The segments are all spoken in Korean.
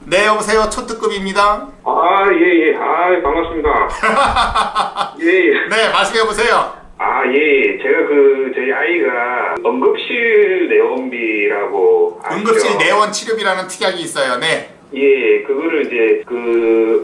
네, 여보세요. 초특급입니다. 예. 반갑습니다. 예. 네, 말씀해보세요. 예. 제가 저희 아이가 응급실 내원비라고. 아시죠? 응급실 내원 치료비라는 특약이 있어요. 네. 예, 그거를 이제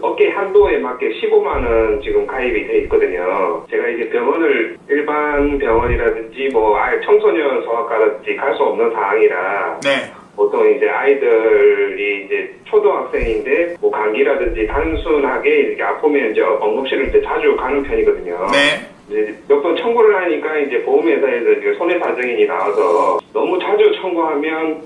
어깨 한도에 맞게 15만원 지금 가입이 돼 있거든요. 제가 이제 병원을 일반 병원이라든지 아예 청소년 소아과라든지 갈 수 없는 상황이라. 네. 보통 이제 아이들이 이제 초등학생인데 감기라든지 단순하게 이렇게 아프면 이제 응급실을 이제 자주 가는 편이거든요. 네. 이제 몇 번 청구를 하니까 이제 보험회사에서 이제 손해사정인이 나와서 너무 자주 청구하면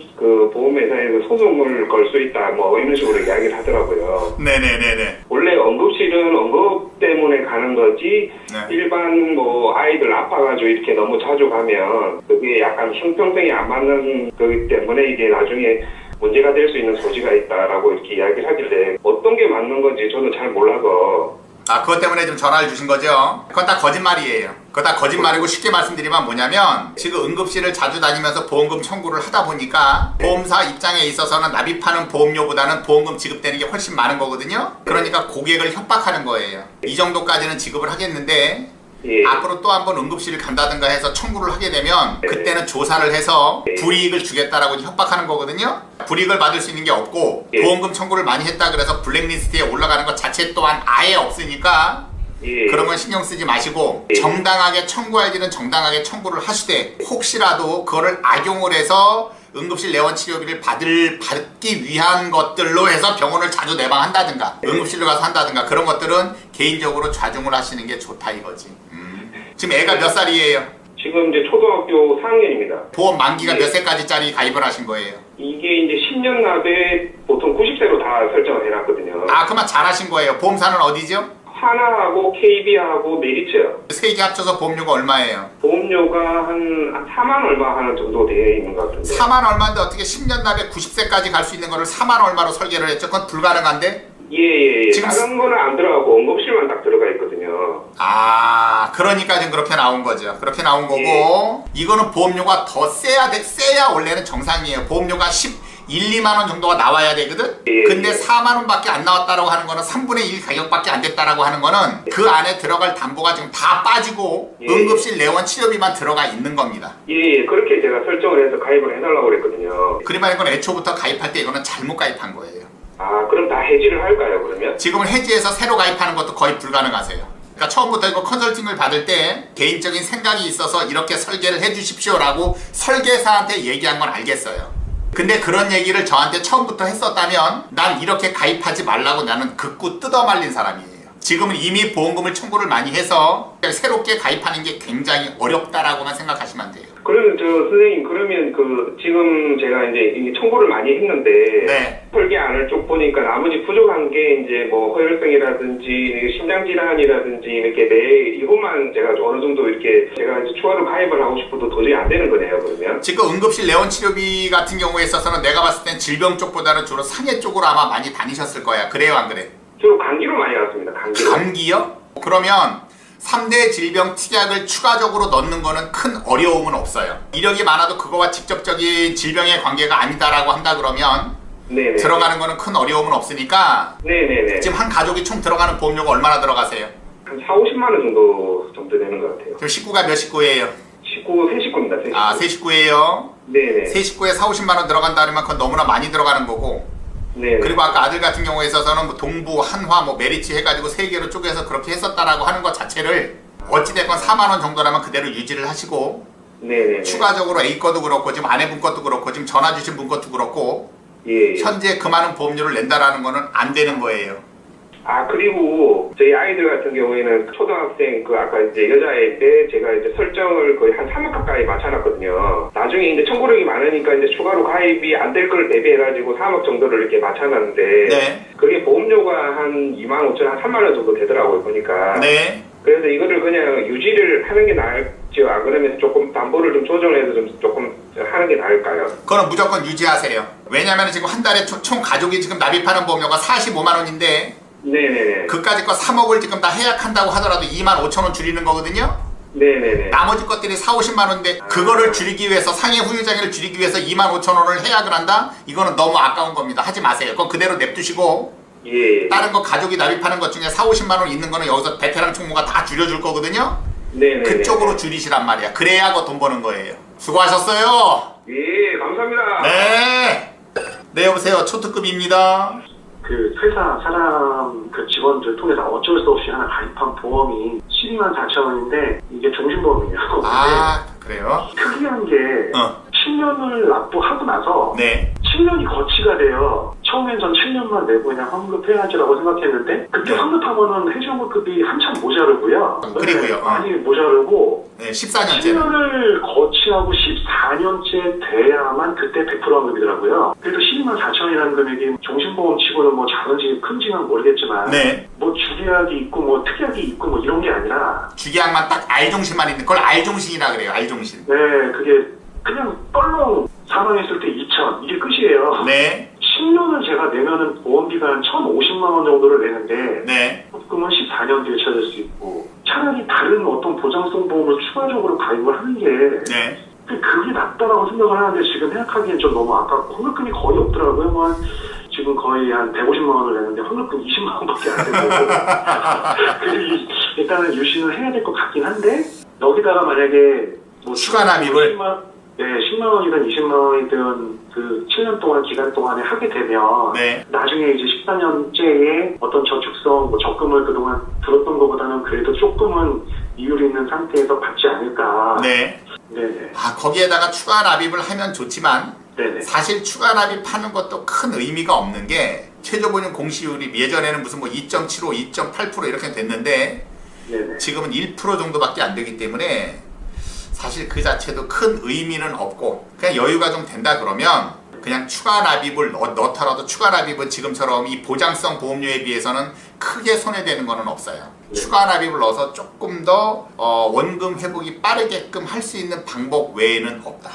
보험회사에서 소송을 걸 수 있다 이런 식으로 이야기를 하더라고요. 네네네네. 원래 응급실은 응급 때문에 가는 거지. 네. 일반 아이들 아파가지고 이렇게 너무 자주 가면 그게 약간 형평성이 안 맞는 거기 때문에 이게 나중에 문제가 될 수 있는 소지가 있다라고 이렇게 이야기를 하길래 어떤 게 맞는 건지 저도 잘 몰라서. 그것 때문에 좀 전화를 주신 거죠? 그건 다 거짓말이에요. 그거 다 거짓말이고 쉽게 말씀드리면 뭐냐면 지금 응급실을 자주 다니면서 보험금 청구를 하다 보니까 보험사 입장에 있어서는 납입하는 보험료보다는 보험금 지급되는 게 훨씬 많은 거거든요. 그러니까 고객을 협박하는 거예요. 이 정도까지는 지급을 하겠는데 예. 앞으로 또 한 번 응급실을 간다든가 해서 청구를 하게 되면 그때는 조사를 해서 불이익을 주겠다라고 협박하는 거거든요. 불이익을 받을 수 있는 게 없고 보험금 청구를 많이 했다 그래서 블랙리스트에 올라가는 것 자체 또한 아예 없으니까 그런 건 신경 쓰지 마시고 정당하게 청구할 일은 정당하게 청구를 하시되 혹시라도 그거를 악용을 해서 응급실 내원 치료비를 받기 위한 것들로 해서 병원을 자주 내방한다든가 응급실로 가서 한다든가 그런 것들은 개인적으로 좌중을 하시는 게 좋다 이거지. 지금 애가 몇 살이에요? 지금 이제 초등학교 4학년입니다. 보험 만기가 몇 세까지짜리 가입을 하신 거예요? 이게 이제 10년 납에 보통 90세로 다 설정을 해놨거든요. 그만 잘하신 거예요. 보험사는 어디죠? 하나하고 KB하고 메리츠요. 세 개 합쳐서 보험료가 얼마예요? 보험료가 한 4만 얼마 하는 정도 되어 있는 것 같은데. 4만 얼마인데 어떻게 10년 납에 90세까지 갈 수 있는 거를 4만 얼마로 설계를 했죠? 그건 불가능한데? 예. 지금 다른 거는 안 들어가고 응급실만 딱 들어가 있거든요. 그러니까 지금 그렇게 나온 거죠. 그렇게 나온 거고 이거는 보험료가 더 세야 원래는 정상이에요. 보험료가 1, 2만 원 정도가 나와야 되거든? 근데 4만 원밖에 안 나왔다라고 하는 거는 3분의 1 가격밖에 안 됐다라고 하는 거는 그 안에 들어갈 담보가 지금 다 빠지고 응급실 내원 치료비만 들어가 있는 겁니다. 그렇게 제가 설정을 해서 가입을 해달라고 그랬거든요. 그러면 이건 애초부터 가입할 때 이거는 잘못 가입한 거예요. 그럼 다 해지를 할까요, 그러면? 지금은 해지해서 새로 가입하는 것도 거의 불가능하세요. 그러니까 처음부터 이거 컨설팅을 받을 때 개인적인 생각이 있어서 이렇게 설계를 해주십시오라고 설계사한테 얘기한 건 알겠어요. 근데 그런 얘기를 저한테 처음부터 했었다면 난 이렇게 가입하지 말라고 나는 극구 뜯어말린 사람이에요. 지금은 이미 보험금을 청구를 많이 해서 새롭게 가입하는 게 굉장히 어렵다라고만 생각하시면 돼요. 그러면 선생님 지금 제가 이제 청구를 많이 했는데 설계안을 쭉 보니까 나머지 부족한 게 이제 허혈성이라든지 심장질환이라든지 이렇게 이것만 제가 어느 정도 이렇게 제가 이제 추가로 가입을 하고 싶어도 도저히 안 되는 거네요, 그러면? 지금 응급실 내원 치료비 같은 경우에 있어서는 내가 봤을 땐 질병 쪽보다는 주로 상해 쪽으로 아마 많이 다니셨을 거야. 그래요, 안 그래? 주로 감기로 많이 갔습니다. 감기요? 그러면 3대 질병 특약을 추가적으로 넣는 거는 큰 어려움은 없어요. 이력이 많아도 그거와 직접적인 질병의 관계가 아니다라고 한다 그러면 들어가는 거는 큰 어려움은 없으니까 지금 한 가족이 총 들어가는 보험료가 얼마나 들어가세요? 한 4, 50만 원 정도 되는 것 같아요. 지금 식구가 몇 식구예요? 세 식구입니다. 세 식구. 세 식구예요? 네네. 세 식구에 4, 50만 원 들어간다 그러면 그건 너무나 많이 들어가는 거고 그리고 아까 아들 같은 경우에 있어서는 동부, 한화, 메리츠 해가지고 세 개로 쪼개서 그렇게 했었다라고 하는 것 자체를 어찌됐건 4만 원 정도라면 그대로 유지를 하시고 추가적으로 A 것도 그렇고 지금 아내분 것도 그렇고 지금 전화 주신 분 것도 그렇고 현재 그 많은 보험료를 낸다라는 거는 안 되는 거예요. 그리고 저희 아이들 같은 경우에는 초등학생 아까 이제 여자애인데 제가 이제 설정을 거의 한 3억 가까이 맞춰놨거든요. 나중에 이제 청구력이 많으니까 이제 추가로 가입이 안 될 걸 대비해가지고 3억 정도를 이렇게 맞춰놨는데 그게 보험료가 한 2만 5천 한 3만 원 정도 되더라고요, 보니까. 그래서 이거를 그냥 유지를 하는 게 나을지요? 안 그러면 조금 담보를 좀 조정해서 조금 하는 게 나을까요? 그건 무조건 유지하세요. 왜냐면 지금 한 달에 총 가족이 지금 납입하는 보험료가 45만 원인데 그까짓 거 3억을 지금 다 해약한다고 하더라도 2만 5천 원 줄이는 거거든요. 네네네. 나머지 것들이 4, 50만 원인데 그거를 줄이기 위해서 상해 후유장애를 줄이기 위해서 25,000원을 해약을 한다? 이거는 너무 아까운 겁니다. 하지 마세요. 그건 그대로 냅두시고 예. 다른 거 가족이 납입하는 것 중에 4, 50만 원 있는 거는 여기서 베테랑 총무가 다 줄여줄 거거든요. 네네. 그쪽으로 줄이시란 말이야. 그래야 그 돈 버는 거예요. 수고하셨어요. 예, 감사합니다. 네. 네, 여보세요. 초특급입니다. 그 회사 사람 그 직원들 통해서 어쩔 수 없이 하나 가입한 보험이 12만 4천 원인데 이게 종신보험이에요. 아, 그래요? 특이한 게 어. 7년을 납부하고 나서 네. 7년이 거치가 돼요. 처음엔 전 7년만 내고 그냥 환급해야지라고 생각했는데 그때 네. 환급하면은 해주환급이 한참 모자르고요. 그리고요. 네, 많이 모자르고 네, 14년째는. 7년을 거치하고 14년째 돼야만 그때 100% 환급이더라고요. 그래도 12만 4천 원이라는 금액이 종신보험 치고는 뭐 작은지 큰지는 모르겠지만 네. 뭐 주계약이 있고 뭐 특약이 있고 뭐 이런 게 아니라 주계약만 딱 R종신만 있는 걸 R종신이라 그래요. R종신. 네 그게 그냥 뻘렁 사망했을 때 2천 이게 끝이에요. 네. 10년을 제가 내면은 보험비가 한 1,050만 원 정도를 내는데 네. 그러면 14년 뒤에 찾을 수 있고 차라리 다른 어떤 보장성 보험을 추가적으로 가입을 하는 게 네. 그게 낫다라고 생각을 하는데 지금 생각하기엔 좀 너무 아깝고 환급금이 거의 없더라고요. 뭐 지금 거의 한 150만 원을 내는데 환급금 20만 원밖에 안 되고 그래서 일단은 유신을 해야 될 것 같긴 한데 여기다가 만약에 뭐 추가 납입을 10만 원이든 20만 원이든 그 7년 동안 기간 동안에 하게 되면 네. 나중에 이제 14년째의 어떤 저축성 뭐 적금을 그동안 들었던 것보다는 그래도 조금은 이율 있는 상태에서 받지 않을까. 네. 네네. 아, 거기에다가 추가 납입을 하면 좋지만 네네. 사실 추가 납입하는 것도 큰 의미가 없는 게 최저보증 공시율이 예전에는 무슨 뭐 2.75, 2.8% 이렇게 됐는데 네네. 지금은 1% 정도밖에 안 되기 때문에 사실 그 자체도 큰 의미는 없고 그냥 여유가 좀 된다 그러면 그냥 추가 납입을 넣더라도 추가 납입은 지금처럼 이 보장성 보험료에 비해서는 크게 손해되는 거는 없어요. 추가 납입을 넣어서 조금 더 원금 회복이 빠르게끔 할 수 있는 방법 외에는 없다.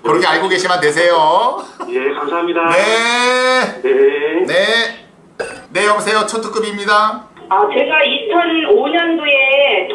그렇게 알고 계시면 되세요. 예, 감사합니다. 네. 네. 네. 네, 여보세요. 초특급입니다. 제가 2005년도에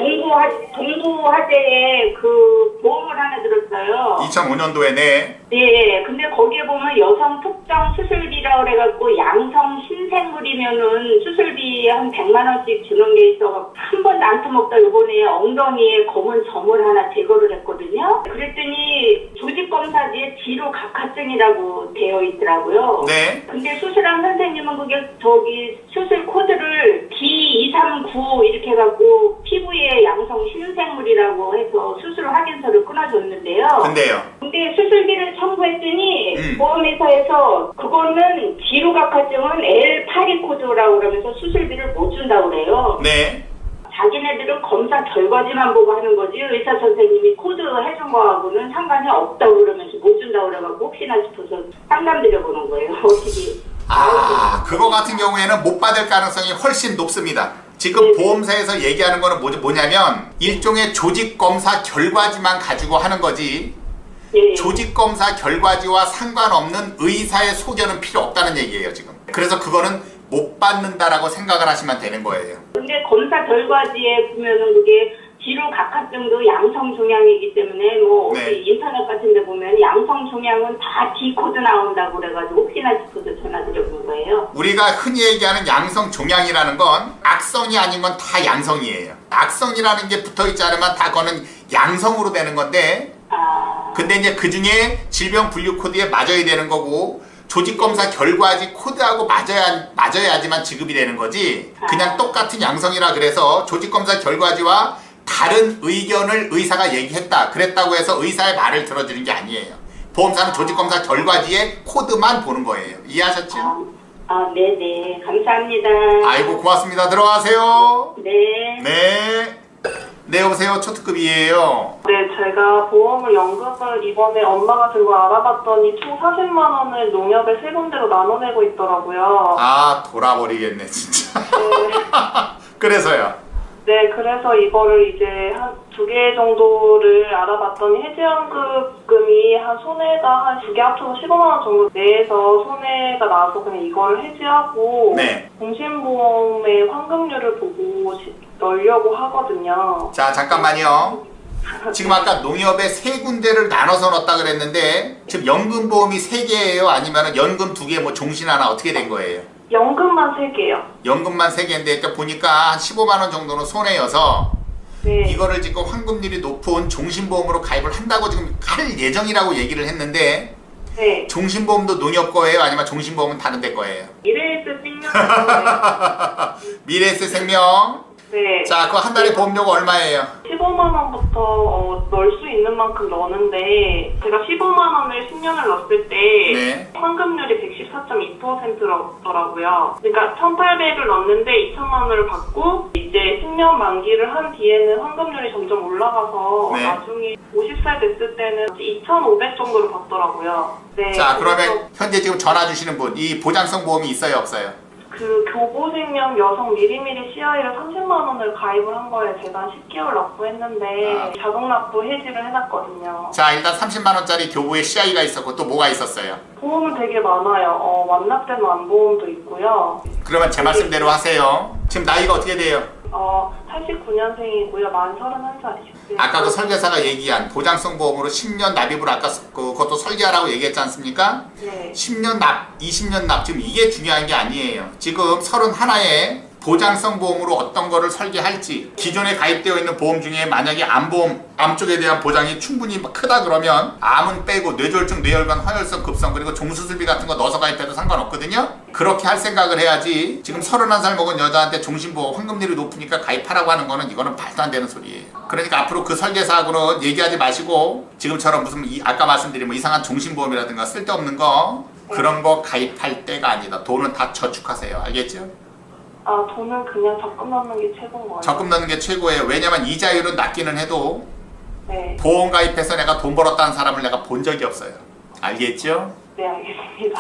동부화재에 그 보험을 하나 들었어요. 2005년도에 네. 네, 근데 거기에 보면 여성 특정 수술비라고 그래갖고 양성 신생물이면은 수술비 한 100만 원씩 주는 게 있어서 한 번도 안 터먹다 이번에 엉덩이에 검은 점을 하나 제거를 했거든요. 그랬더니 조직검사지에 지루각화증이라고 되어 있더라고요. 네. 근데 수술한 선생님은 그게 저기 수술 코드를 D239 이렇게 해갖고 피부에 양성 신생물이라고 해서 수술 확인서를 끊어줬는데요. 근데 수술비를 청구했더니 보험회사에서 그거는 지루각화증은 L82 코드라고 그러면서 수술비를 못 준다고 그래요. 네. 자기네들은 검사 결과지만 보고 하는 거지 의사 선생님이 코드 해준 거하고는 상관이 없다고 그러면서 못 준다고 그래갖고 혹시나 싶어서 상담드려보는 거예요. 어떻게. 그거 같은 경우에는 못 받을 가능성이 훨씬 높습니다. 지금 보험사에서 얘기하는 거는 뭐냐면 일종의 조직검사 결과지만 가지고 하는 거지 조직검사 결과지와 상관없는 의사의 소견은 필요 없다는 얘기예요 지금. 그래서 그거는 못 받는다라고 생각을 하시면 되는 거예요. 근데 검사 결과지에 보면은 그게 지루각화증도 양성 종양이기 때문에 뭐 어디 인터넷 같은 데 보면 양성 종양은 다 D코드 나온다고 그래가지고 혹시나 싶어서 전화드려본 거예요. 우리가 흔히 얘기하는 양성 종양이라는 건 악성이 아닌 건 다 양성이에요. 악성이라는 게 붙어있지 않으면 다 그거는 양성으로 되는 건데 근데 이제 그 중에 질병 분류 코드에 맞아야 되는 거고 조직검사 결과지 코드하고 맞아야지만 지급이 되는 거지 그냥 똑같은 양성이라 그래서 조직검사 결과지와 다른 의견을 의사가 얘기했다 그랬다고 해서 의사의 말을 들어주는 게 아니에요. 보험사는 조직검사 결과지에 코드만 보는 거예요. 이해하셨죠? 네네. 감사합니다. 아이고 고맙습니다. 들어가세요. 네. 네. 네, 여보세요. 초특급이에요. 네, 제가 보험을 연금을 이번에 엄마가 들고 알아봤더니 총 40만 원을 농협에 세 군데로 나눠내고 있더라고요. 돌아버리겠네 진짜. 네. 그래서요. 네, 그래서 이거를 이제 한 2개 정도를 알아봤더니 해지연금이 한 손해가 한 2개 합쳐서 15만 원 정도 내에서 손해가 나서 그냥 이거를 해지하고 네. 공신보험의 환급률을 보고 넣으려고 하거든요. 자, 잠깐만요. 지금 아까 농협에 3군데를 나눠서 넣었다 그랬는데 지금 연금보험이 3개예요? 아니면 연금 2개, 뭐 종신 하나 어떻게 된 거예요? 연금만 3개요. 연금만 3개인데 일단 보니까 한 15만 원 정도는 손해여서 네. 이거를 지금 환급률이 높은 종신보험으로 가입을 한다고 지금 할 예정이라고 얘기를 했는데 네. 종신보험도 농협 거예요? 아니면 종신보험은 다른 데 거예요? 미래에셋 생명. 미래에셋 생명. 네. 자, 그거 한 달에 보험료가 얼마예요? 15만 원부터 넣을 수 있는 만큼 넣었는데 제가 15만 원을 10년을 넣었을 때 네. 환급률이 114.2%더라고요. 그러니까 1,800을 넣었는데 2천만 원을 받고 이제 10년 만기를 한 뒤에는 환급률이 점점 올라가서 네. 나중에 50살 됐을 때는 2,500 정도를 받더라고요. 네. 자, 그러면 그래서 현재 지금 전화 주시는 분, 이 보장성 보험이 있어요, 없어요? 그 교보생명 여성 미리미리 CI를 30만 원을 가입을 한 거에 제가 한 10개월 납부했는데 자동 납부 해지를 해놨거든요. 자, 일단 30만 원짜리 교부에 CI가 있었고 또 뭐가 있었어요? 보험은 되게 많아요. 완납된 완보험도 있고요. 그러면 제 말씀대로 하세요. 지금 나이가 어떻게 돼요? 89년생이고요. 만 31살이죠. 아까 그 설계사가 얘기한 보장성 보험으로 10년 납입을 아까 그것도 설계하라고 얘기했지 않습니까? 네. 10년 납, 20년 납, 지금 이게 중요한 게 아니에요. 지금 31에 보장성 보험으로 어떤 거를 설계할지, 기존에 가입되어 있는 보험 중에 만약에 암보험, 암 쪽에 대한 보장이 충분히 크다 그러면 암은 빼고 뇌졸중, 뇌혈관, 화혈성, 급성 그리고 종수술비 같은 거 넣어서 가입해도 상관없거든요. 그렇게 할 생각을 해야지 지금 31살 먹은 여자한테 종신보험 환급률이 높으니까 가입하라고 하는 거는 이거는 말도 안 되는 소리예요. 그러니까 앞으로 그 설계사하고는 얘기하지 마시고 지금처럼 무슨 아까 말씀드린 뭐 이상한 종신보험이라든가 쓸데없는 거 그런 거 가입할 때가 아니다. 돈은 다 저축하세요. 알겠죠? 돈은 그냥 적금 넣는 게 최고인 거예요. 적금 넣는 게 최고예요. 왜냐면 이자율은 낮기는 해도 네. 보험 가입해서 내가 돈 벌었다는 사람을 내가 본 적이 없어요. 알겠죠? 네, 알겠습니다.